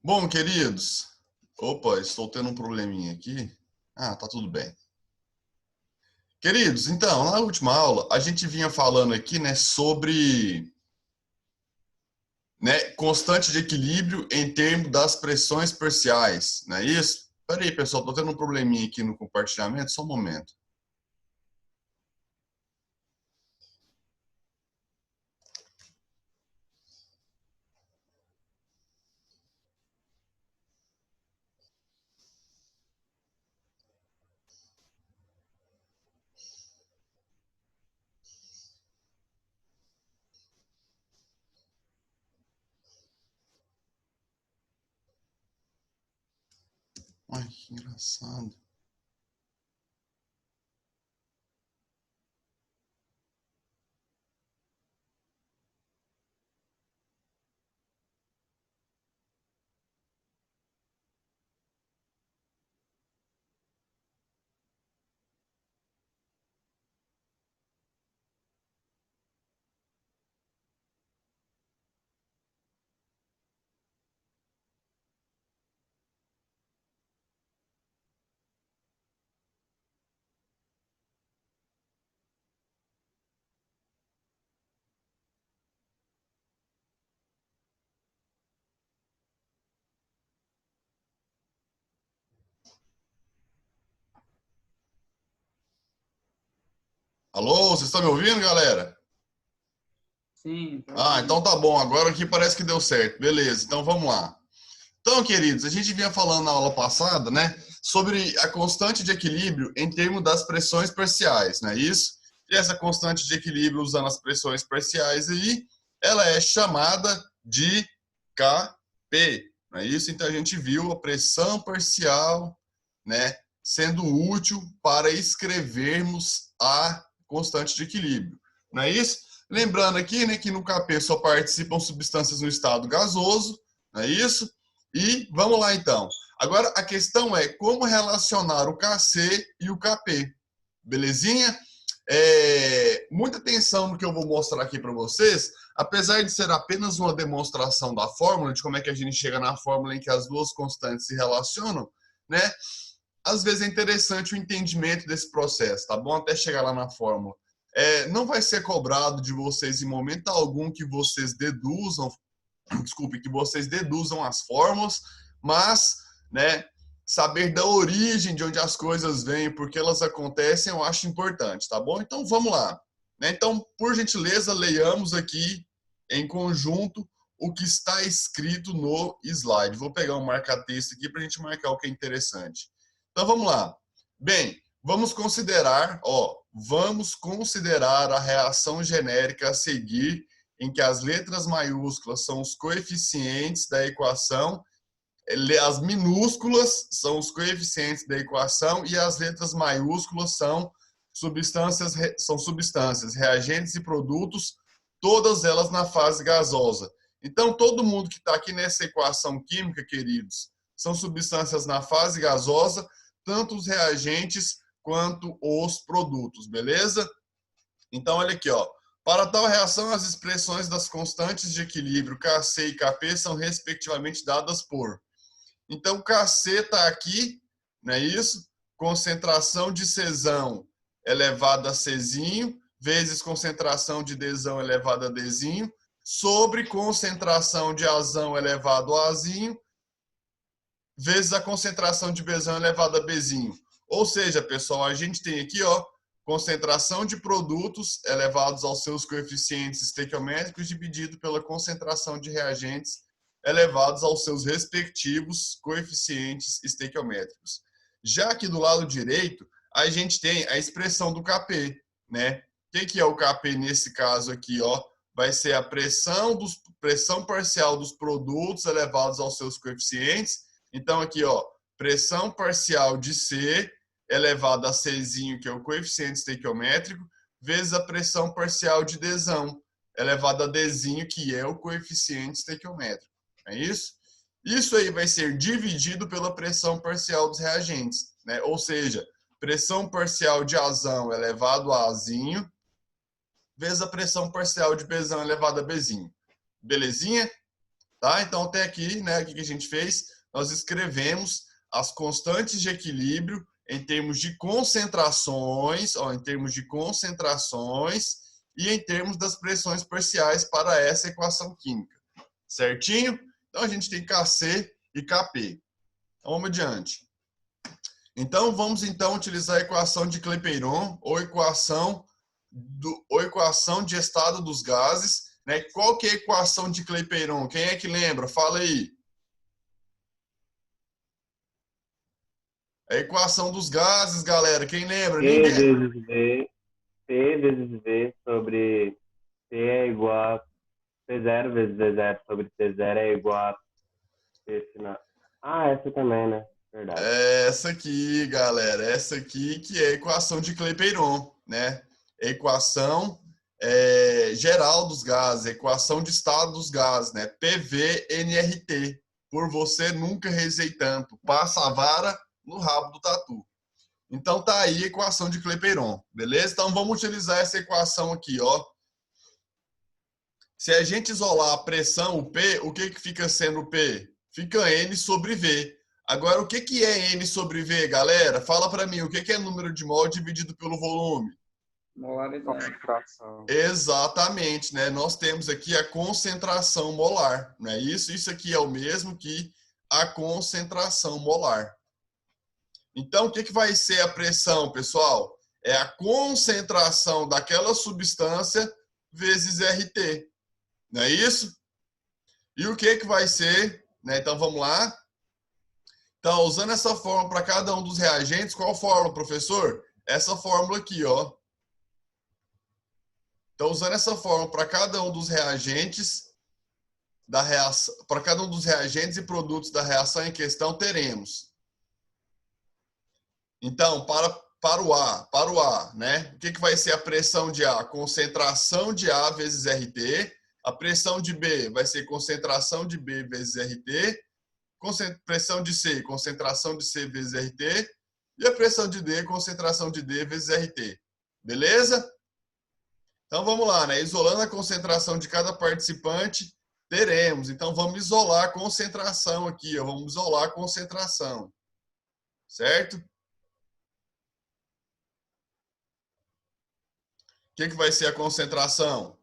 Bom, queridos, opa, estou tendo um probleminha aqui. Tá tudo bem. Queridos, então, na última aula, a gente vinha falando aqui, né, sobre, né, constante de equilíbrio em termos das pressões parciais, não é isso? Espera aí, pessoal, estou tendo um probleminha aqui no compartilhamento, só um momento. Ai, que engraçado. Alô, vocês estão me ouvindo, galera? Sim, tô ouvindo. Então tá bom, agora aqui parece que deu certo. Beleza, então vamos lá. Então, queridos, a gente vinha falando na aula passada, né, sobre a constante de equilíbrio em termos das pressões parciais, não é isso? E essa constante de equilíbrio usando as pressões parciais aí, ela é chamada de Kp, não é isso? Então a gente viu a pressão parcial, né, sendo útil para escrevermos a constante de equilíbrio, não é isso? Lembrando aqui, né, que no Kp só participam substâncias no estado gasoso, não é isso? E vamos lá então. Agora a questão é como relacionar o Kc e o Kp. Belezinha? Muita atenção no que eu vou mostrar aqui para vocês, apesar de ser apenas uma demonstração da fórmula, de como é que a gente chega na fórmula em que as duas constantes se relacionam, né? Às vezes é interessante o entendimento desse processo, tá bom? Até chegar lá na fórmula. Não vai ser cobrado de vocês em momento algum que vocês deduzam, desculpe, que vocês deduzam as fórmulas, mas, né, saber da origem de onde as coisas vêm, porque elas acontecem, eu acho importante, tá bom? Então vamos lá. Então, por gentileza, leiamos aqui em conjunto o que está escrito no slide. Vou pegar um marca-texto aqui para a gente marcar o que é interessante. Então vamos lá. Bem, vamos considerar a reação genérica a seguir, em que as letras maiúsculas são os coeficientes da equação, as minúsculas são os coeficientes da equação e as letras maiúsculas são substâncias, reagentes e produtos, todas elas na fase gasosa. Então, todo mundo que está aqui nessa equação química, queridos, são substâncias na fase gasosa, tanto os reagentes quanto os produtos, beleza? Então, olha aqui, ó. Para tal reação, as expressões das constantes de equilíbrio Kc e Kp são respectivamente dadas por. Então, Kc está aqui, não é isso? Concentração de Czão elevado a Czinho, vezes concentração de Dzão elevado a Dzinho, sobre concentração de Azão elevado a Azinho, vezes a concentração de Bzão elevado a Bzinho. Ou seja, pessoal, a gente tem aqui, ó, concentração de produtos elevados aos seus coeficientes estequiométricos dividido pela concentração de reagentes elevados aos seus respectivos coeficientes estequiométricos. Já aqui do lado direito, a gente tem a expressão do Kp, né? O que é o Kp nesse caso aqui, ó? Vai ser a pressão parcial dos produtos elevados aos seus coeficientes. Então aqui, ó, pressão parcial de C elevado a Czinho, que é o coeficiente estequiométrico, vezes a pressão parcial de Dzão, elevado a Dzinho, que é o coeficiente estequiométrico. É isso? Isso aí vai ser dividido pela pressão parcial dos reagentes, né? Ou seja, pressão parcial de Azão elevado a Azinho, vezes a pressão parcial de Bzão elevado a Bzinho. Belezinha? Tá? Então, até aqui, né, o que a gente fez? Nós escrevemos as constantes de equilíbrio em termos de concentrações, ó, em termos de concentrações e em termos das pressões parciais para essa equação química. Certinho? Então, a gente tem Kc e Kp. Então, vamos adiante. Então, vamos então utilizar a equação de Clapeyron ou equação de estado dos gases. Né? Qual que é a equação de Clapeyron? Quem é que lembra? Fala aí. A equação dos gases, galera. Quem lembra? Ninguém. P vezes V sobre P é igual a P0 vezes V0 sobre T0 é igual a P final. Ah, essa também, né? Verdade. Essa aqui, galera. Essa aqui que é a equação de Clapeyron, né? A equação geral dos gases, a equação de estado dos gases, né? PV-NRT. Por você nunca rezei tanto. Passa a vara no rabo do tatu. Então tá aí a equação de Clapeyron, beleza? Então vamos utilizar essa equação aqui, ó. Se a gente isolar a pressão, o P, o que fica sendo o P? Fica N sobre V. Agora, o que é N sobre V, galera? Fala para mim, o que é número de mol dividido pelo volume? Molaridade. Exatamente, né? Nós temos aqui a concentração molar, não é isso? Isso aqui é o mesmo que a concentração molar. Então, o que vai ser a pressão, pessoal? É a concentração daquela substância vezes RT. Não é isso? E o que vai ser? Né? Então, vamos lá. Então, usando essa fórmula para cada um dos reagentes, qual fórmula, professor? Essa fórmula aqui, ó. Então, usando essa fórmula para cada um dos reagentes da reação, para cada um dos reagentes e produtos da reação em questão, teremos. Então, para o A, né? O que vai ser a pressão de A? Concentração de A vezes RT. A pressão de B vai ser concentração de B vezes RT. Pressão de C, concentração de C vezes RT. E a pressão de D, concentração de D vezes RT. Beleza? Então, vamos lá, né? Isolando a concentração de cada participante, teremos. Então, vamos isolar a concentração aqui, ó. Vamos isolar a concentração. Certo? O que vai ser a concentração?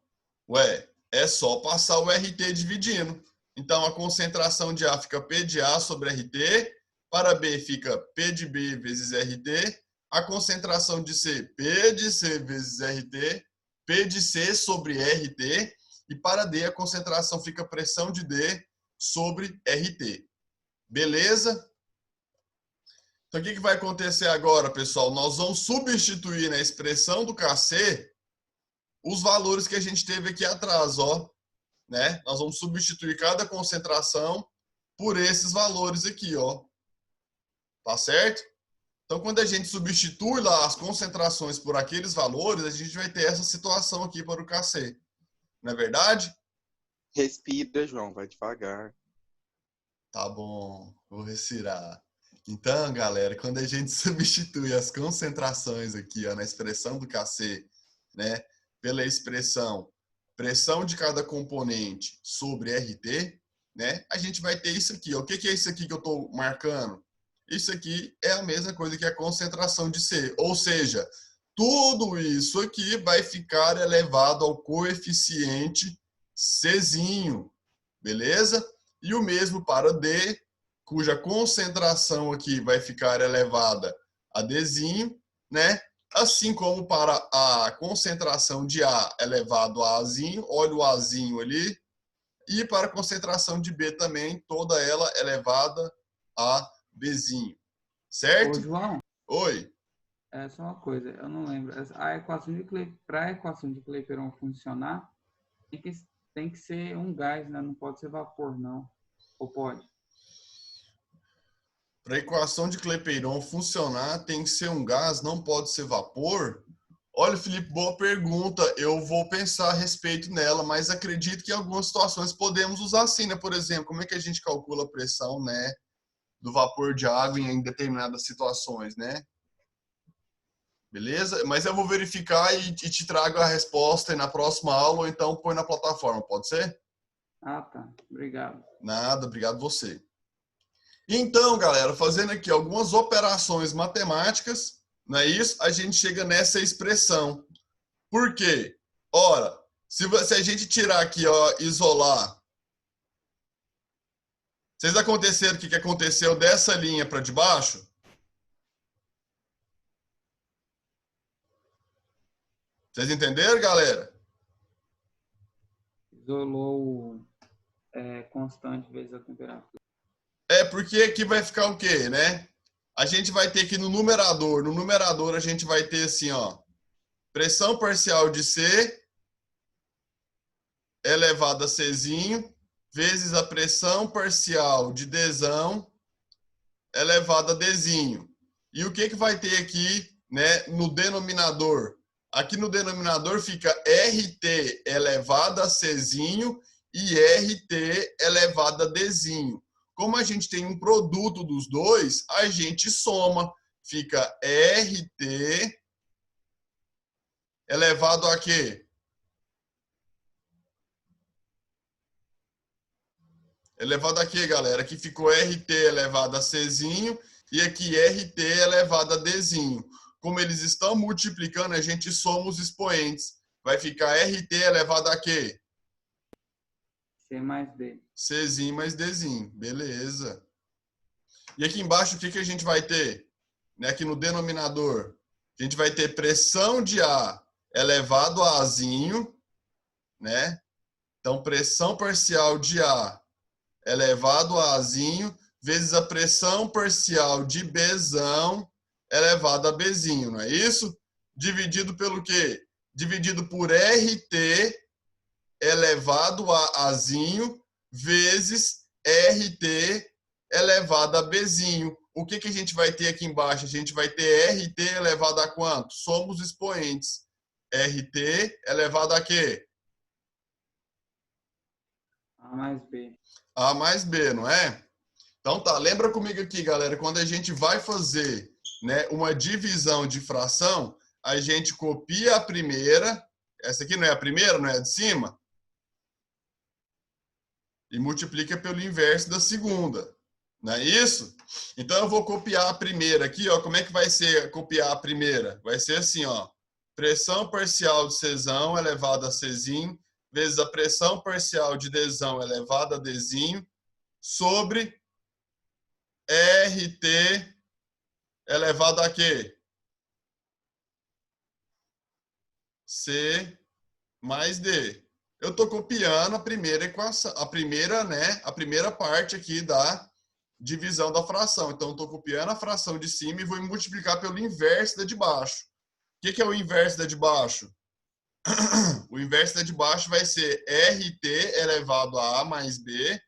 Ué, é só passar o RT dividindo. Então, a concentração de A fica P de A sobre RT. Para B fica P de B vezes RT. A concentração de C, P de C vezes RT. P de C sobre RT. E para D, a concentração fica pressão de D sobre RT. Beleza? Então, o que vai acontecer agora, pessoal? Nós vamos substituir na expressão do Kc os valores que a gente teve aqui atrás, ó, né? Nós vamos substituir cada concentração por esses valores aqui, ó. Tá certo? Então, quando a gente substitui lá as concentrações por aqueles valores, a gente vai ter essa situação aqui para o Kc. Não é verdade? Respira, João, vai devagar. Tá bom, vou respirar. Então, galera, quando a gente substitui as concentrações aqui, ó, na expressão do Kc, né, pela expressão pressão de cada componente sobre RT, né, a gente vai ter isso aqui. Ó. O que é isso aqui que eu estou marcando? Isso aqui é a mesma coisa que a concentração de C. Ou seja, tudo isso aqui vai ficar elevado ao coeficiente Czinho. Beleza? E o mesmo para D, cuja concentração aqui vai ficar elevada a Dzinho, né? Assim como para a concentração de A elevado a Azinho, olha o Azinho ali. E para a concentração de B também, toda ela elevada a Bzinho. Certo? Ô, João. Oi. É só uma coisa, eu não lembro. Para a equação de Clapeyron funcionar, tem que ser um gás, né? Não pode ser vapor, não. Ou pode? Para a equação de Clapeyron funcionar, tem que ser um gás, não pode ser vapor? Olha, Felipe, boa pergunta. Eu vou pensar a respeito nela, mas acredito que em algumas situações podemos usar assim, né? Por exemplo, como é que a gente calcula a pressão, né, do vapor de água em determinadas situações, né? Beleza? Mas eu vou verificar e te trago a resposta na próxima aula, ou então põe na plataforma, pode ser? Ah, tá. Obrigado. Nada, obrigado você. Então, galera, fazendo aqui algumas operações matemáticas, não é isso? A gente chega nessa expressão. Por quê? Ora, se a gente tirar aqui, ó, isolar, vocês aconteceram o que aconteceu dessa linha para de baixo? Vocês entenderam, galera? Isolou o constante vezes a temperatura. É porque aqui vai ficar o quê, né? A gente vai ter aqui no numerador a gente vai ter assim, ó, pressão parcial de C elevado a Czinho vezes a pressão parcial de Dzão elevado a Dzinho. E o que vai ter aqui, né, no denominador? Aqui no denominador fica RT elevado a Czinho e RT elevado a Dzinho. Como a gente tem um produto dos dois, a gente soma. Fica RT elevado a quê? Elevado a quê, galera? Aqui ficou RT elevado a Czinho e aqui RT elevado a Dzinho. Como eles estão multiplicando, a gente soma os expoentes. Vai ficar RT elevado a quê? C mais D. Czinho mais Dzinho. Beleza. E aqui embaixo, o que a gente vai ter? Aqui no denominador, a gente vai ter pressão de A elevado a Azinho, né? Então, pressão parcial de A elevado a Azinho vezes a pressão parcial de Bzão elevado a Bzinho, não é isso? Dividido pelo quê? Dividido por RT elevado a Azinho vezes RT elevado a Bzinho. O que a gente vai ter aqui embaixo? A gente vai ter RT elevado a quanto? Somos expoentes. RT elevado a quê? A mais B. A mais B, não é? Então tá, lembra comigo aqui, galera, quando a gente vai fazer, né, uma divisão de fração, a gente copia a primeira, essa aqui não é a primeira, não é a de cima, e multiplica pelo inverso da segunda, não é isso? Então eu vou copiar a primeira aqui, ó, como é que vai ser copiar a primeira? Vai ser assim, ó, pressão parcial de Czão elevado a Czinho vezes a pressão parcial de Dzão elevado a Dzinho sobre RT elevado a quê? C mais D. Eu estou copiando a primeira equação, a primeira parte aqui da divisão da fração. Então, estou copiando a fração de cima e vou multiplicar pelo inverso da de baixo. O que é o inverso da de baixo? O inverso da de baixo vai ser RT elevado a A mais B,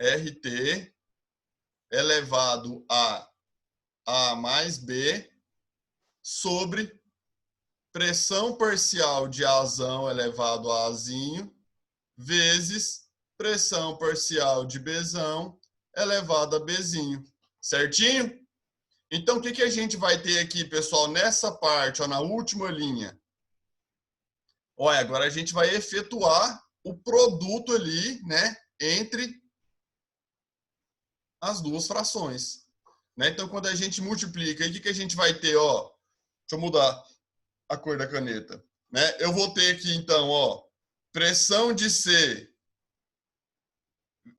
RT elevado a A mais B, sobre pressão parcial de Azão elevado a Azinho, vezes pressão parcial de Bzão elevado a Bzinho. Certinho? Então, o que a gente vai ter aqui, pessoal, nessa parte, ó, na última linha? Olha, agora a gente vai efetuar o produto ali, né, entre as duas frações. Né? Então, quando a gente multiplica, aí o que a gente vai ter? Ó, deixa eu mudar a cor da caneta. Né? Eu vou ter aqui, então, ó, pressão de C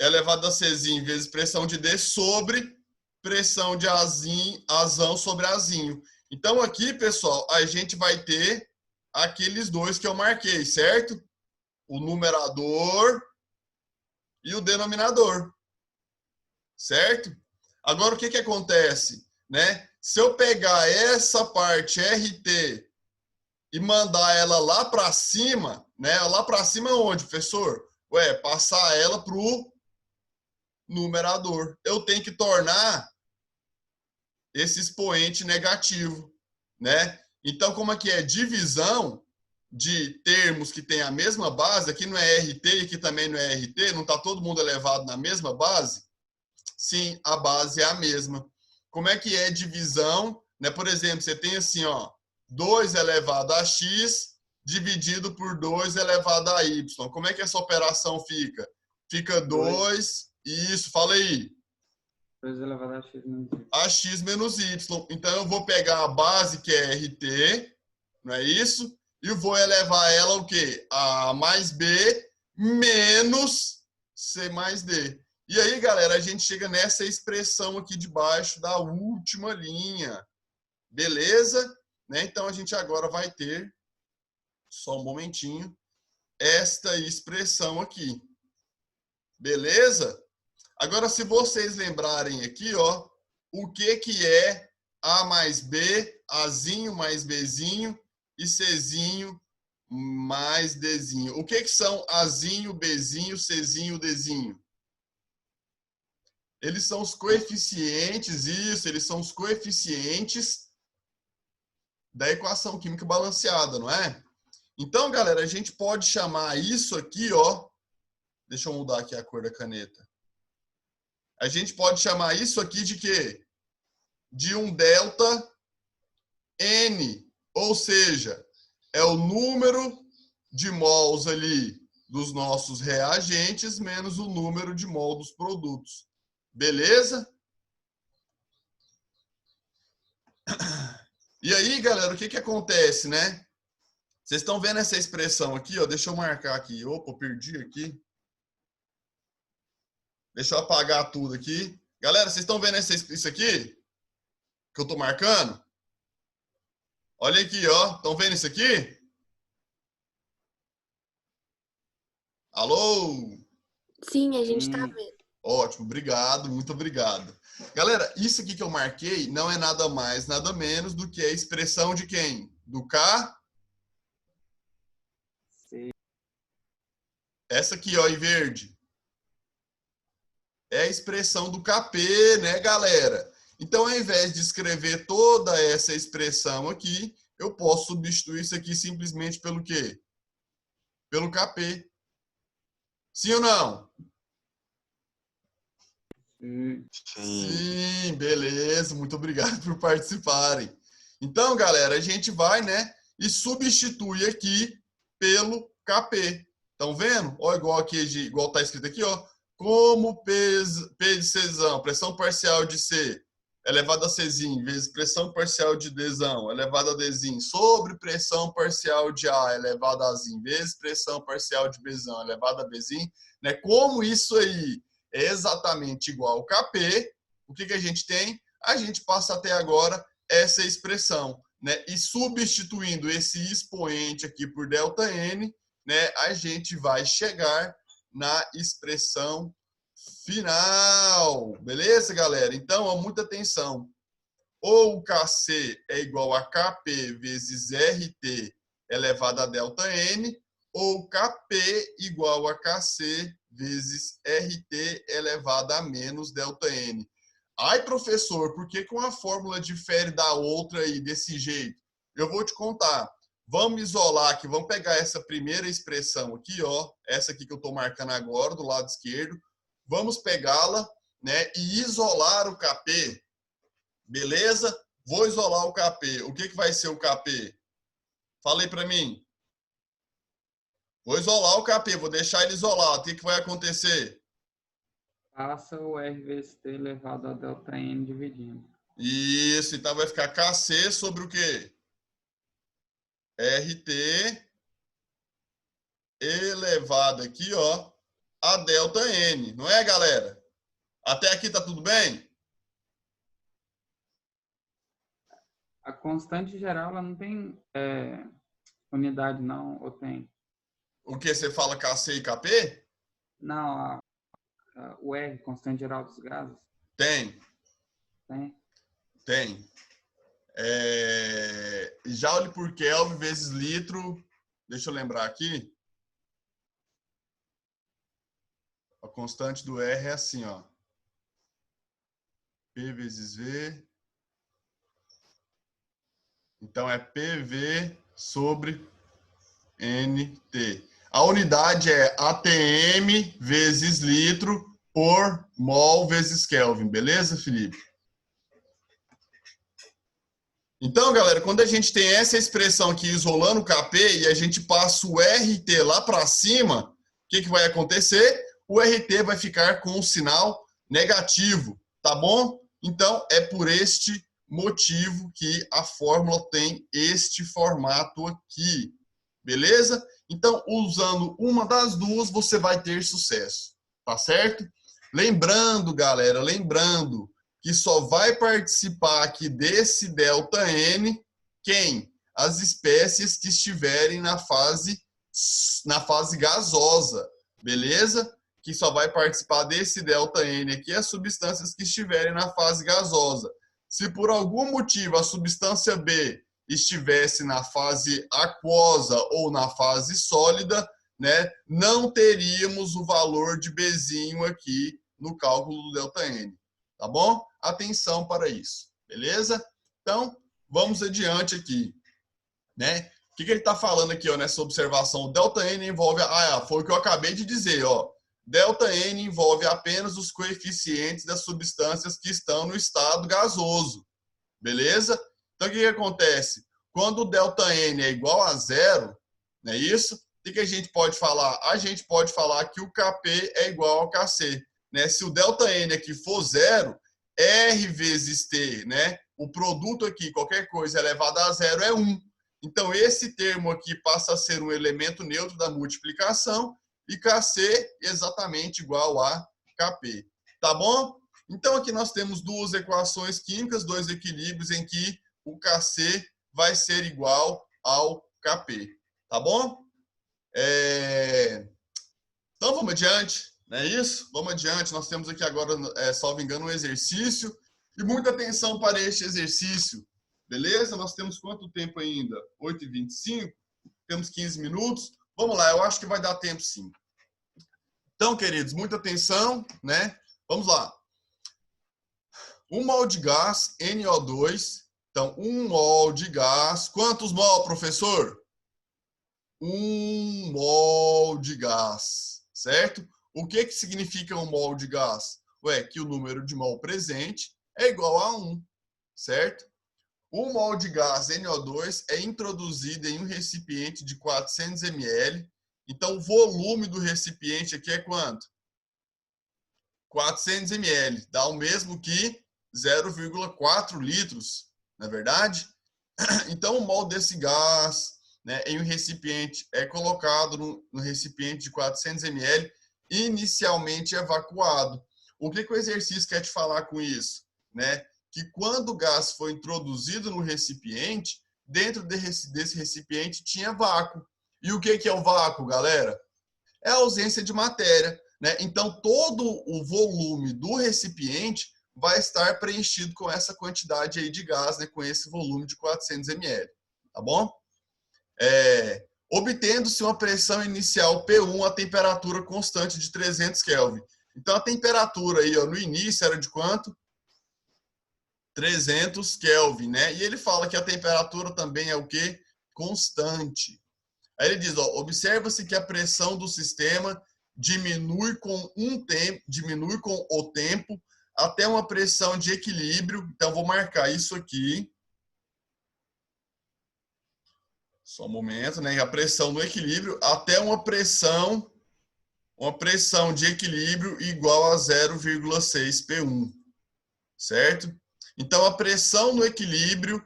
elevado a Czinho vezes pressão de D sobre pressão de Azão sobre Azinho. Então, aqui, pessoal, a gente vai ter aqueles dois que eu marquei, certo? O numerador e o denominador. Certo? Agora, o que acontece? Né? Se eu pegar essa parte RT e mandar ela lá para cima, né? Lá para cima onde, professor? Ué, passar ela para o numerador. Eu tenho que tornar esse expoente negativo, né? Então, como aqui é divisão de termos que têm a mesma base, aqui não é RT e aqui também não é RT, não está todo mundo elevado na mesma base? Sim, a base é a mesma. Como é que é divisão? Né? Por exemplo, você tem assim, ó, 2 elevado a x dividido por 2 elevado a y. Como é que essa operação fica? Fica 2, isso, fala aí. 2 elevado a x menos y. A x menos y. Então, eu vou pegar a base, que é RT, não é isso? E vou elevar ela o quê? A mais B menos C mais D. E aí, galera, a gente chega nessa expressão aqui de baixo da última linha. Beleza? Né? Então, a gente agora vai ter, só um momentinho, esta expressão aqui. Beleza? Agora, se vocês lembrarem aqui, ó, o que é A mais B, Azinho mais Bzinho e Czinho mais Dzinho. O que são Azinho, Bzinho, Czinho, Dzinho? Eles são os coeficientes, isso, eles são os coeficientes da equação química balanceada, não é? Então, galera, a gente pode chamar isso aqui, ó, deixa eu mudar aqui a cor da caneta. A gente pode chamar isso aqui de quê? De um delta N, ou seja, é o número de mols ali dos nossos reagentes menos o número de mol dos produtos. Beleza? E aí, galera, o que acontece, né? Vocês estão vendo essa expressão aqui, ó? Deixa eu marcar aqui. Opa, perdi aqui. Deixa eu apagar tudo aqui. Galera, vocês estão vendo isso aqui? Que eu tô marcando? Olha aqui, ó. Estão vendo isso aqui? Alô? Sim, a gente tá vendo. Ótimo, obrigado, muito obrigado. Galera, isso aqui que eu marquei não é nada mais, nada menos do que a expressão de quem? Do K? C. Essa aqui, ó, em verde. É a expressão do KP, né, galera? Então, ao invés de escrever toda essa expressão aqui, eu posso substituir isso aqui simplesmente pelo quê? Pelo KP. Sim ou não? Sim, beleza. Muito obrigado por participarem. Então, galera, a gente vai, né, e substitui aqui pelo KP. Estão vendo? Ó, igual tá escrito aqui, ó. Como P de Czão, pressão parcial de C, elevado a Czinho, vezes pressão parcial de Dzão, elevado a Dzinho, sobre pressão parcial de A, elevado a Zinho, vezes pressão parcial de Bzão, elevado a Bzinho, né? Como isso aí é exatamente igual ao KP, o que a gente tem? A gente passa até agora essa expressão, né? E substituindo esse expoente aqui por ΔN, né? A gente vai chegar na expressão final. Beleza, galera? Então, ó, muita atenção. Ou o KC é igual a KP vezes RT elevado a ΔN, ou KP igual a KC vezes RT elevado a menos ΔN. Ai, professor, por que uma fórmula difere da outra aí desse jeito? Eu vou te contar. Vamos isolar aqui, vamos pegar essa primeira expressão aqui, ó, essa aqui que eu estou marcando agora, do lado esquerdo. Vamos pegá-la, né, e isolar o KP. Beleza? Vou isolar o KP. O que vai ser o KP? Fala aí para mim. Vou isolar o KP, vou deixar ele isolado. O que vai acontecer? Passa o R vezes T elevado a ΔN dividindo. Isso, então vai ficar KC sobre o quê? RT elevado aqui, ó, a ΔN. Não é, galera? Até aqui tá tudo bem? A constante geral, ela não tem unidade, não? Ou tem? O que? Você fala KC e KP? Não, o R, constante geral dos gases. Tem. Tem? Tem. Joule por Kelvin vezes litro. Deixa eu lembrar aqui. A constante do R é assim, ó. P vezes V. Então, é PV sobre NT. A unidade é ATM vezes litro por mol vezes Kelvin. Beleza, Felipe? Então, galera, quando a gente tem essa expressão aqui isolando o Kp e a gente passa o RT lá para cima, o que vai acontecer? O RT vai ficar com um sinal negativo, tá bom? Então, é por este motivo que a fórmula tem este formato aqui, beleza? Então, usando uma das duas, você vai ter sucesso, tá certo? Lembrando, galera, que só vai participar aqui desse ΔN quem? As espécies que estiverem na fase gasosa, beleza? Que só vai participar desse ΔN aqui as substâncias que estiverem na fase gasosa. Se por algum motivo a substância B estivesse na fase aquosa ou na fase sólida, né, não teríamos o valor de Bzinho aqui no cálculo do ΔN. Tá bom? Atenção para isso, beleza? Então, vamos adiante aqui, né? O que ele está falando aqui, ó, nessa observação? O ΔN envolve... foi o que eu acabei de dizer, ó. ΔN envolve apenas os coeficientes das substâncias que estão no estado gasoso, beleza? Então, o que acontece? Quando o ΔN é igual a zero, não é isso? O que a gente pode falar? A gente pode falar que o Kp é igual ao Kc. Né? Se o ΔN aqui for zero, R vezes T, né? O produto aqui, qualquer coisa elevado a zero é 1. Então, esse termo aqui passa a ser um elemento neutro da multiplicação e Kc exatamente igual a Kp. Tá bom? Então, aqui nós temos duas equações químicas, dois equilíbrios em que o Kc vai ser igual ao Kp. Tá bom? Então, vamos adiante. Não é isso? Vamos adiante. Nós temos aqui agora, salvo engano, um exercício. E muita atenção para este exercício. Beleza? Nós temos quanto tempo ainda? 8h25. Temos 15 minutos. Vamos lá, eu acho que vai dar tempo sim. Então, queridos, muita atenção, né? Vamos lá. 1 mol de gás, NO2. Então, 1 mol de gás. Quantos mol, professor? 1 mol de gás, certo? O que significa 1 mol de gás? Ué, que o número de mol presente é igual a 1, certo? 1 mol de gás NO2 é introduzido em um recipiente de 400 ml. Então, o volume do recipiente aqui é quanto? 400 ml. Dá o mesmo que 0,4 litros, não é verdade? Então, o mol desse gás, né, em um recipiente é colocado no recipiente de 400 ml, inicialmente evacuado. O que o exercício quer te falar com isso? Né? Que quando o gás foi introduzido no recipiente, dentro desse recipiente tinha vácuo. E o que é o vácuo, galera? É a ausência de matéria. Né? Então, todo o volume do recipiente vai estar preenchido com essa quantidade aí de gás, né? Com esse volume de 400 ml. Tá bom? Obtendo-se uma pressão inicial P1 a temperatura constante de 300 Kelvin. Então, a temperatura aí, ó, no início era de quanto? 300 Kelvin, né? E ele fala que a temperatura também é o quê? Constante. Aí ele diz, ó, observa-se que a pressão do sistema diminui com o tempo até uma pressão de equilíbrio. Então, vou marcar isso aqui. Só um momento, né? A pressão no equilíbrio até uma pressão de equilíbrio igual a 0,6 P1, certo? Então, a pressão no equilíbrio,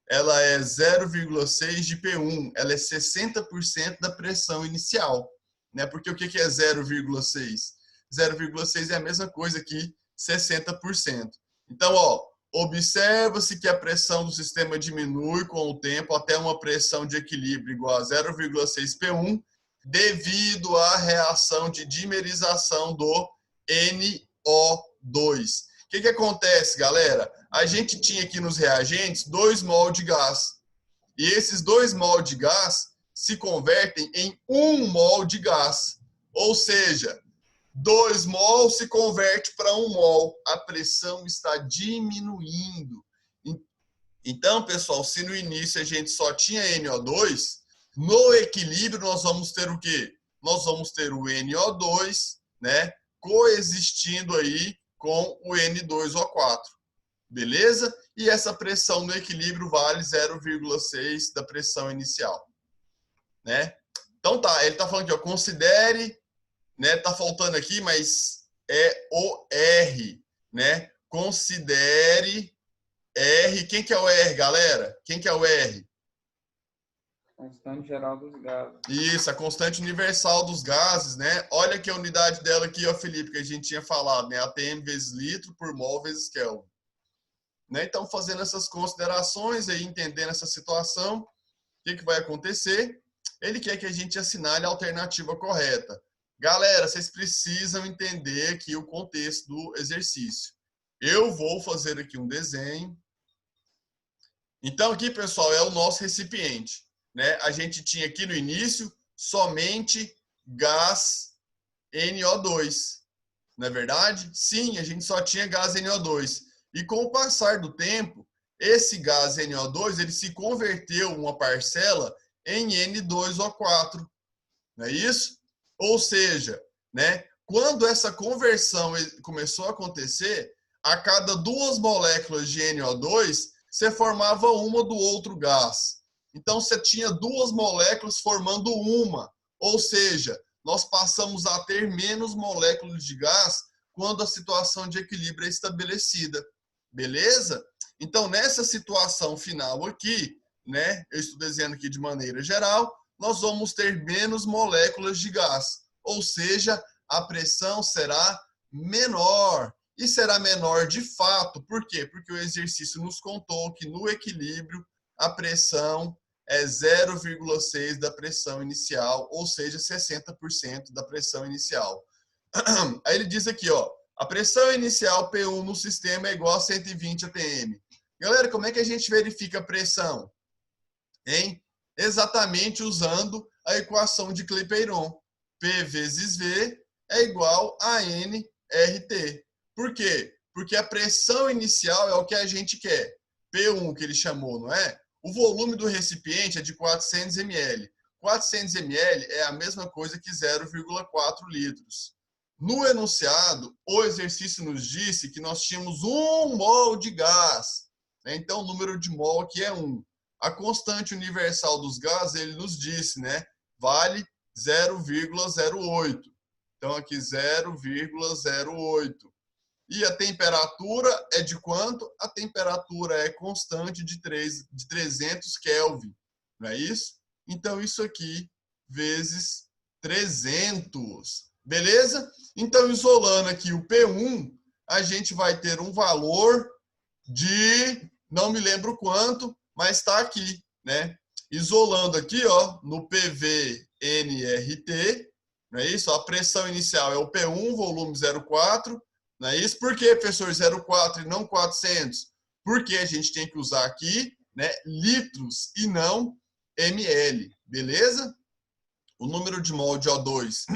ela é 0,6 de P1, ela é 60% da pressão inicial, né? Porque o que é 0,6? 0,6 é a mesma coisa que 60%. Então, ó, observa-se que a pressão do sistema diminui com o tempo até uma pressão de equilíbrio igual a 0,6 P1, devido à reação de dimerização do NO2. O que acontece, galera? A gente tinha aqui nos reagentes 2 mol de gás. E esses 2 mol de gás se convertem em 1 mol de gás. Ou seja, 2 mol se converte para 1 mol. A pressão está diminuindo. Então, pessoal, se no início a gente só tinha NO2, no equilíbrio nós vamos ter o quê? Nós vamos ter o NO2, né, coexistindo aí com o N2O4. Beleza? E essa pressão no equilíbrio vale 0,6 da pressão inicial. Né? Então tá, ele tá falando aqui, ó, considere, né? Tá faltando aqui, mas é o R, né? Considere R. Quem que é o R, galera? Quem que é o R? Constante geral dos gases. Isso, a constante universal dos gases, né? Olha aqui a unidade dela aqui, ó, Felipe, que a gente tinha falado, né? ATM vezes litro por mol vezes Kelvin. Né? Então, fazendo essas considerações aí, entendendo essa situação, o que vai acontecer? Ele quer que a gente assinale a alternativa correta. Galera, vocês precisam entender aqui o contexto do exercício. Eu vou fazer aqui um desenho. Então, aqui, pessoal, é o nosso recipiente. Né? A gente tinha aqui no início somente gás NO2. Não é verdade? Sim, a gente só tinha gás NO2. E com o passar do tempo, esse gás NO2 ele se converteu uma parcela em N2O4. Não é isso? Ou seja, né, quando essa conversão começou a acontecer, a cada 2 moléculas de NO2, você formava uma do outro gás. Então, você tinha 2 moléculas formando uma. Ou seja, nós passamos a ter menos moléculas de gás quando a situação de equilíbrio é estabelecida. Beleza? Então, nessa situação final aqui, né, eu estou desenhando aqui de maneira geral, nós vamos ter menos moléculas de gás. Ou seja, a pressão será menor. E será menor de fato. Por quê? Porque o exercício nos contou que no equilíbrio a pressão é 0,6 da pressão inicial, ou seja, 60% da pressão inicial. Aí ele diz aqui, ó, a pressão inicial P1 no sistema é igual a 120 atm. Galera, como é que a gente verifica a pressão? Hein? Exatamente usando a equação de Clapeyron. P vezes V é igual a nRT. Por quê? Porque a pressão inicial é o que a gente quer. P1, que ele chamou, não é? O volume do recipiente é de 400 ml. 400 ml é a mesma coisa que 0,4 litros. No enunciado, o exercício nos disse que nós tínhamos 1 mol de gás. Né? Então, o número de mol aqui é 1. A constante universal dos gases, ele nos disse, né? Vale 0,08. Então, aqui 0,08. E a temperatura é de quanto? A temperatura é constante de 300 Kelvin. Não é isso? Então, isso aqui vezes 300. Beleza? Então, isolando aqui o P1, a gente vai ter um valor de, não me lembro quanto, mas está aqui, né? Isolando aqui, ó, no PV-nRT, não é isso? A pressão inicial é o P1, volume 0,4. Não é isso? Por que, professor, 0,4 e não 400? Porque a gente tem que usar aqui, né, litros e não ml, beleza? O número de mol de O2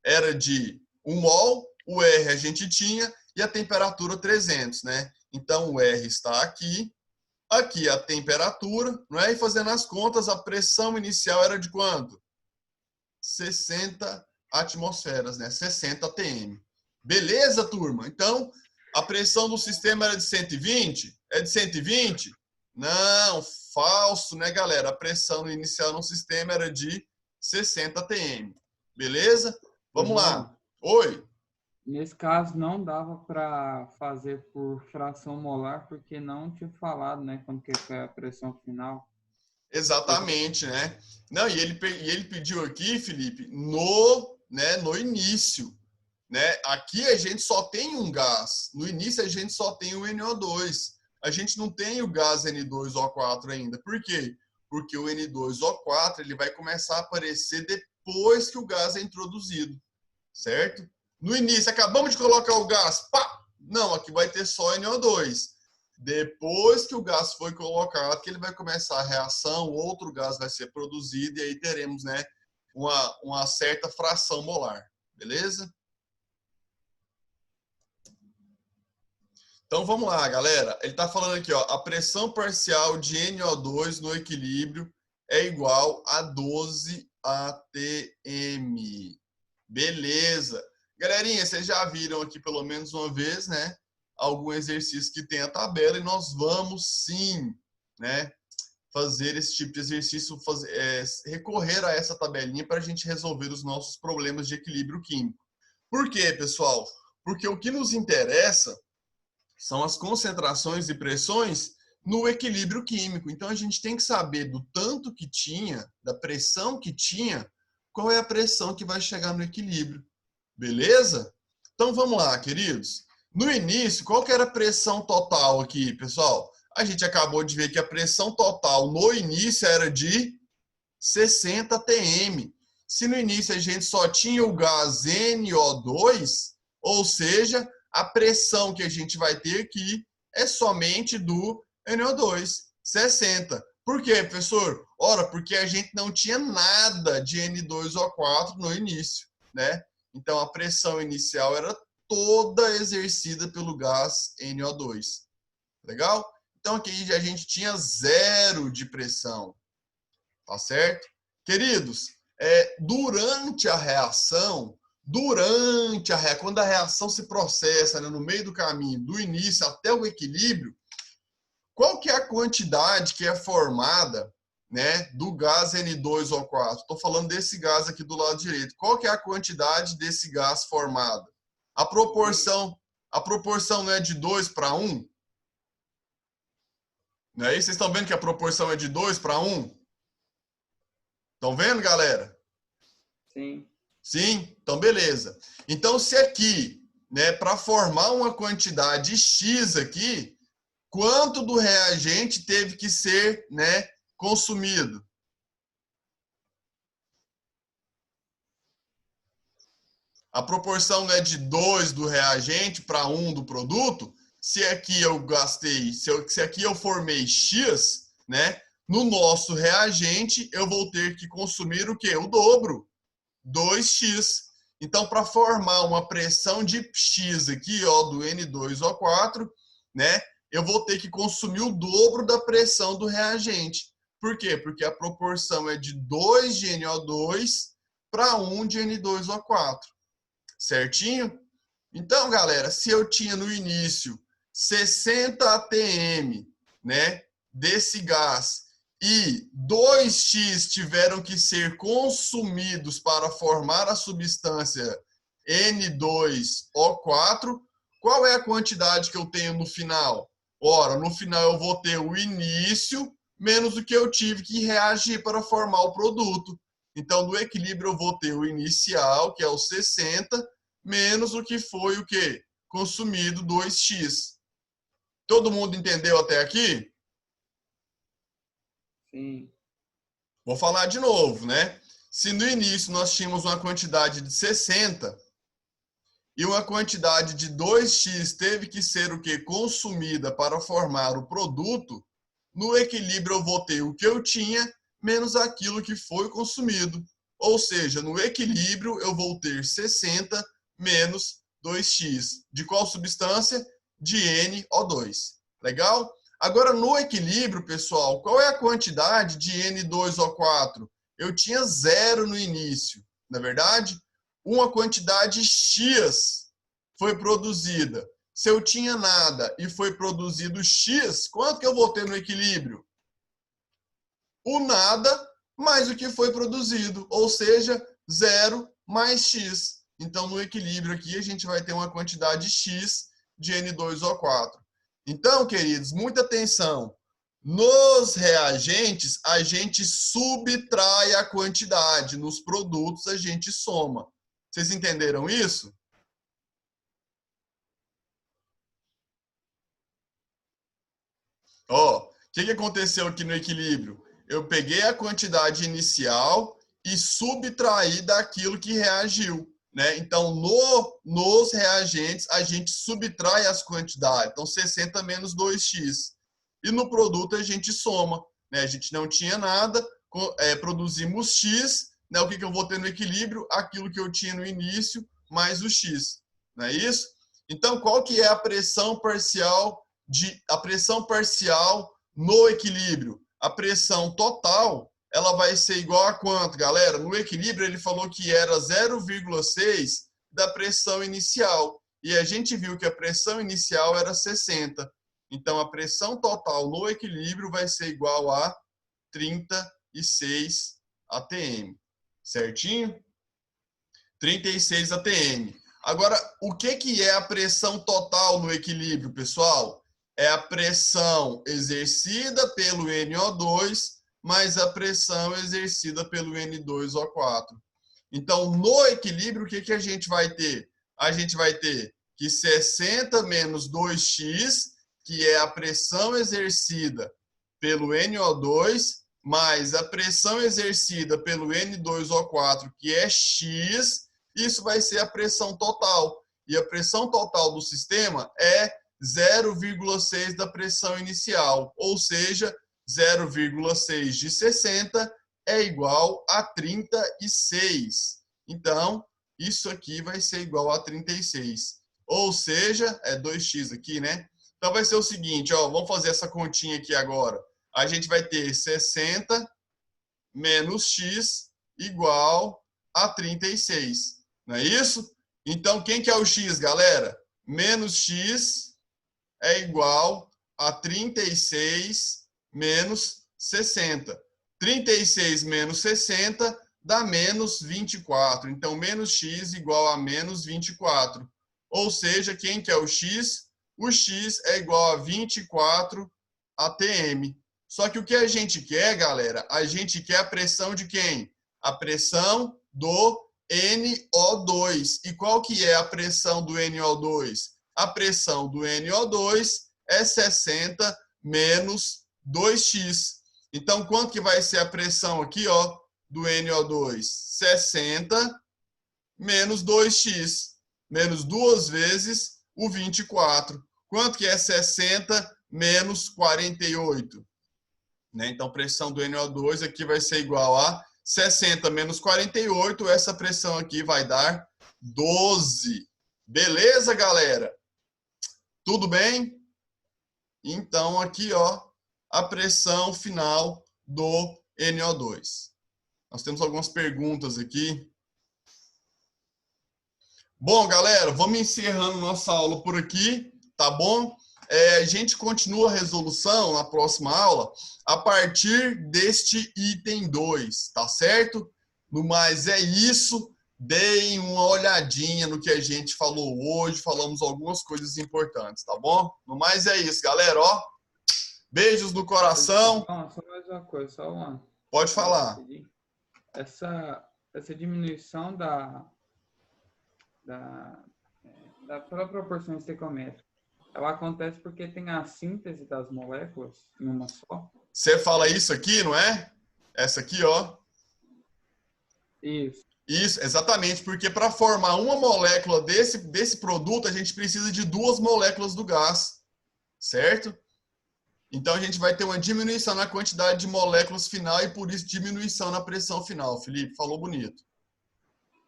era de 1 mol, o R a gente tinha e a temperatura 300, né? Então, o R está aqui, aqui a temperatura, não é? E fazendo as contas, a pressão inicial era de quanto? 60 atmosferas, né? 60 atm. Beleza, turma? Então, a pressão do sistema era de 120? É de 120? Não, falso, né, galera? A pressão inicial no sistema era de 60 atm. Beleza? Vamos lá. Oi? Nesse caso, não dava para fazer por fração molar, porque não tinha falado, né, quando que foi a pressão final. Exatamente, né? Não, e ele pediu aqui, Felipe, no início. Né? Aqui a gente só tem um gás. No início a gente só tem o NO2. A gente não tem o gás N2O4 ainda. Por quê? Porque o N2O4 ele vai começar a aparecer depois que o gás é introduzido. Certo? No início, acabamos de colocar o gás. Pá! Não, aqui vai ter só NO2. Depois que o gás foi colocado, que ele vai começar a reação, outro gás vai ser produzido e aí teremos, né, uma certa fração molar. Beleza? Então, vamos lá, galera. Ele está falando aqui, ó, a pressão parcial de NO2 no equilíbrio é igual a 12 atm. Beleza. Galerinha, vocês já viram aqui pelo menos uma vez, né? algum exercício que tenha tabela, e nós vamos sim, né, fazer esse tipo de exercício, recorrer a essa tabelinha para a gente resolver os nossos problemas de equilíbrio químico. Por quê, pessoal? Porque o que nos interessa são as concentrações e pressões no equilíbrio químico. Então, a gente tem que saber do tanto que tinha, da pressão que tinha, qual é a pressão que vai chegar no equilíbrio. Beleza? Então, vamos lá, queridos. No início, qual que era a pressão total aqui, pessoal? A gente acabou de ver que a pressão total no início era de 60 atm. Se no início a gente só tinha o gás NO2, ou seja, a pressão que a gente vai ter aqui é somente do NO2, 60. Por quê, professor? Ora, porque a gente não tinha nada de N2O4 no início, né? Então, a pressão inicial era toda exercida pelo gás NO2. Legal? Então, aqui a gente tinha 0 de pressão. Tá certo? Queridos, durante a reação, quando a reação se processa, né, no meio do caminho, do início até o equilíbrio, qual que é a quantidade que é formada, né, do gás N2O4? Estou falando desse gás aqui do lado direito. Qual que é a quantidade desse gás formado? A proporção não é de 2 para 1? Não é isso? Vocês estão vendo que a proporção é de 2 para 1? Estão vendo, galera? Sim. Sim? Então, beleza. Então, se aqui, né, para formar uma quantidade X aqui, quanto do reagente teve que ser, né, consumido? A proporção é de 2 do reagente para 1 do produto. Se aqui eu gastei, se aqui eu formei X, né, no nosso reagente eu vou ter que consumir o quê? O dobro, 2x. Então, para formar uma pressão de X aqui, ó, do N2O4, né, eu vou ter que consumir o dobro da pressão do reagente. Por quê? Porque a proporção é de 2 de NO2 para 1 de N2O4. Certinho? Então, galera, se eu tinha no início 60 atm, né, desse gás e 2x tiveram que ser consumidos para formar a substância N2O4, qual é a quantidade que eu tenho no final? Ora, no final eu vou ter o início menos o que eu tive que reagir para formar o produto. Então, no equilíbrio eu vou ter o inicial, que é o 60, menos o que foi o quê? Consumido, 2x. Todo mundo entendeu até aqui? Sim. Vou falar de novo, né? Se no início nós tínhamos uma quantidade de 60 e uma quantidade de 2x teve que ser o quê? Consumida para formar o produto, no equilíbrio eu vou ter o que eu tinha menos aquilo que foi consumido. Ou seja, no equilíbrio eu vou ter 60 menos 2x. De qual substância? De NO2. Legal? Agora, no equilíbrio, pessoal, qual é a quantidade de N2O4? Eu tinha 0 no início, não é verdade? Uma quantidade X foi produzida. Se eu tinha nada e foi produzido X, quanto que eu vou ter no equilíbrio? O nada mais o que foi produzido, ou seja, 0 mais X. Então, no equilíbrio aqui, a gente vai ter uma quantidade X de N2O4. Então, queridos, muita atenção. Nos reagentes, a gente subtrai a quantidade. Nos produtos, a gente soma. Vocês entenderam isso? Ó, o que aconteceu aqui no equilíbrio? Eu peguei a quantidade inicial e subtraí daquilo que reagiu, né? Então, nos reagentes, a gente subtrai as quantidades. Então, 60 menos 2x. E no produto, a gente soma, né? A gente não tinha nada, produzimos x, né? O que eu vou ter no equilíbrio? Aquilo que eu tinha no início, mais o x. Não é isso? Então, qual que é a pressão parcial no equilíbrio? A pressão total, ela vai ser igual a quanto, galera? No equilíbrio, ele falou que era 0,6 da pressão inicial. e a gente viu que a pressão inicial era 60. Então, a pressão total no equilíbrio vai ser igual a 36 atm. Certinho? 36 atm. Agora, o que é a pressão total no equilíbrio, pessoal? É a pressão exercida pelo NO2 mais a pressão exercida pelo N2O4. Então, no equilíbrio, o que a gente vai ter? A gente vai ter que 60 menos 2x, que é a pressão exercida pelo NO2, mais a pressão exercida pelo N2O4, que é x, isso vai ser a pressão total. E a pressão total do sistema é 0,6 da pressão inicial, ou seja, 0,6 de 60 é igual a 36. Então, isso aqui vai ser igual a 36. Ou seja, é 2x aqui, né? Então, vai ser o seguinte, ó, vamos fazer essa continha aqui agora. A gente vai ter 60 menos x igual a 36. Não é isso? Então, quem que é o x, galera? Menos x é igual a 36 menos 60. 36 menos 60 dá menos 24. Então, menos x igual a menos 24. Ou seja, quem que é o x? O x é igual a 24 atm. Só que o que a gente quer, galera? A gente quer a pressão de quem? A pressão do NO2. E qual que é a pressão do NO2? A pressão do NO2 é 60 menos 2x. Então, quanto que vai ser a pressão aqui, ó, do NO2? 60 menos 2x. Menos 2 vezes o 24. Quanto que é 60 menos 48? Né? Então, pressão do NO2 aqui vai ser igual a 60 menos 48. Essa pressão aqui vai dar 12. Beleza, galera? Tudo bem? Então, aqui, ó, a pressão final do NO2. Nós temos algumas perguntas aqui. Bom, galera, vamos encerrando nossa aula por aqui, tá bom? A gente continua a resolução na próxima aula a partir deste item 2, tá certo? No mais é isso. Deem uma olhadinha no que a gente falou hoje, falamos algumas coisas importantes, tá bom? No mais é isso, galera, ó. Beijos no coração. Só mais uma coisa, só uma. Pode falar. Essa diminuição pela proporção estequiométrica, ela acontece porque tem a síntese das moléculas em uma só? Você fala isso aqui, não é? Essa aqui, ó. Isso. Isso, exatamente, porque para formar uma molécula desse produto, a gente precisa de 2 moléculas do gás, certo? Então, a gente vai ter uma diminuição na quantidade de moléculas final e, por isso, diminuição na pressão final. Felipe, falou bonito.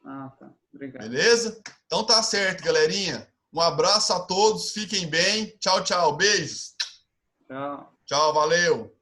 Ah, tá. Obrigado. Beleza? Então, tá certo, galerinha. Um abraço a todos, fiquem bem. Tchau, tchau. Beijos. Tchau. Tchau, valeu.